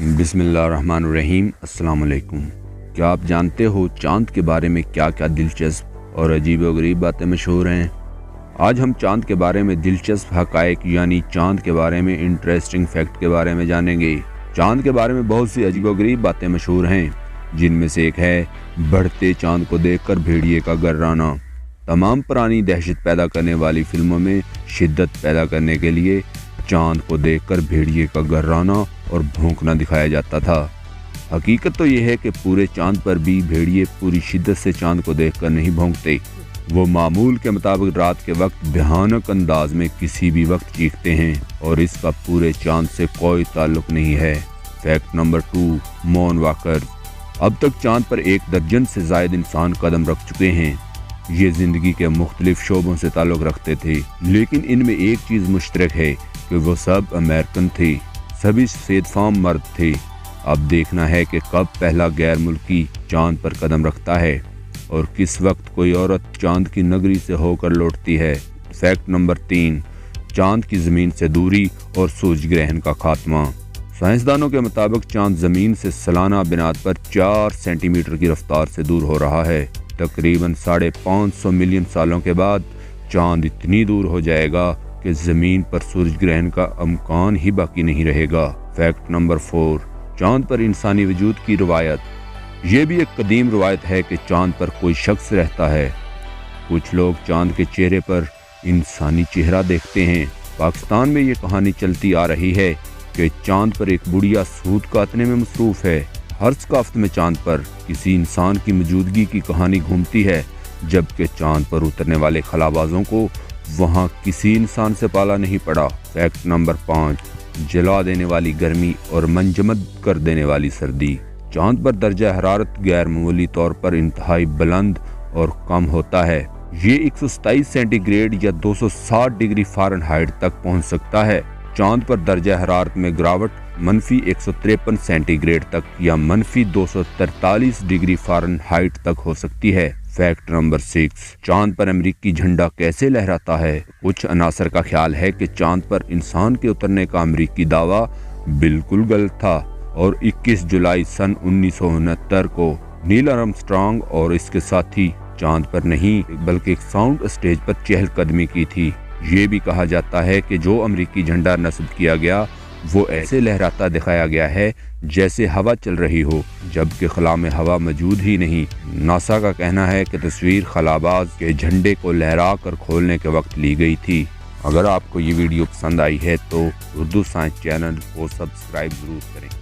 बिस्मिल्लाहिर्रहमानिर्रहीम। अस्सलाम वालेकुम। क्या आप जानते हो चाँद के बारे में क्या क्या दिलचस्प और अजीब व गरीब बातें मशहूर हैं? आज हम चाँद के बारे में दिलचस्प हक़ाइक़ यानी चाँद के बारे में इंटरेस्टिंग फैक्ट के बारे में जानेंगे। चाँद के बारे में बहुत सी अजीब व गरीब बातें मशहूर हैं, जिनमें से एक है बढ़ते चाँद को देखकर भेड़िए का गर्राना। तमाम पुरानी दहशत पैदा करने वाली फिल्मों में शिद्दत पैदा करने के लिए चाँद को देखकर भेड़िए का गर्राना और भौंकना दिखाया जाता था। हकीकत तो यह है कि पूरे चाँद पर भी भेड़िए पूरी शिद्दत से चाँद को देखकर नहीं भौंकते। वो मामूल के मुताबिक रात के वक्त भयानक अंदाज में किसी भी वक्त चीखते हैं और इसका पूरे चाँद से कोई ताल्लुक नहीं है। फैक्ट नंबर 2, मौन वाकर। अब तक चाँद पर 1 दर्जन से ज़ायद इंसान कदम रख चुके हैं। ये ज़िंदगी के मुख्तलिफ शोबों से ताल्लुक़ रखते थे, लेकिन इनमें एक चीज़ मुश्तरक है कि वो सब अमेरिकन थे, सभी सफ़ेद-फाम मर्द थे। अब देखना है कि कब पहला गैर मुल्की चाँद पर कदम रखता है और किस वक्त कोई औरत चाँद की नगरी से होकर लौटती है। फैक्ट नंबर 3, चाँद की ज़मीन से दूरी और सूरज ग्रहण का खात्मा। साइंसदानों के मुताबिक चाँद ज़मीन से सालाना बिनाद पर 4 सेंटीमीटर की रफ्तार से दूर हो रहा है। तकरीबन 550 मिलियन सालों के बाद चाँद इतनी दूर हो जाएगा कि ज़मीन पर सूरज ग्रहण का अमकान ही बाकी नहीं रहेगा। फैक्ट नंबर 4, चाँद पर इंसानी वजूद की रवायत। ये भी एक कदीम रवायत है कि चाँद पर कोई शख्स रहता है। कुछ लोग चाँद के चेहरे पर इंसानी चेहरा देखते हैं। पाकिस्तान में ये कहानी चलती आ रही है कि चाँद पर एक बुढ़िया सूत काटने में मसरूफ़ है। हर सकाफ़त में चाँद पर किसी इंसान की मौजूदगी की कहानी घूमती है, जबकि चाँद पर उतरने वाले खलाबाजों को वहाँ किसी इंसान से पाला नहीं पड़ा। फैक्ट नंबर 5, जला देने वाली गर्मी और मंजमद कर देने वाली सर्दी। चाँद पर दर्जा हरारत गैर मामूली तौर पर इंतहाई बुलंद और कम होता है। ये 127 सेंटीग्रेड या 260 डिग्री फ़ारेनहाइट तक पहुँच सकता है। चाँद पर दर्जा हरारत में गिरावट -153 सेंटीग्रेड तक या -243 डिग्री फ़ारेनहाइट तक हो सकती है। फैक्ट नंबर 6, चाँद पर अमेरिकी झंडा कैसे लहराता है? कुछ अनासर का ख्याल है कि चाँद पर इंसान के उतरने का अमेरिकी दावा बिल्कुल गलत था और 21 जुलाई सन 1969 को नील आर्मस्ट्रांग और इसके साथी चाँद पर नहीं बल्कि एक साउंड स्टेज पर चहलकदमी की थी। ये भी कहा जाता है कि जो अमेरिकी झंडा नस्ब किया गया वो ऐसे लहराता दिखाया गया है जैसे हवा चल रही हो, जबकि खला में हवा मौजूद ही नहीं। नासा का कहना है कि तस्वीर खलाबाज के झंडे को लहरा कर खोलने के वक्त ली गई थी। अगर आपको ये वीडियो पसंद आई है तो उर्दू साइंस चैनल को सब्सक्राइब ज़रूर करें।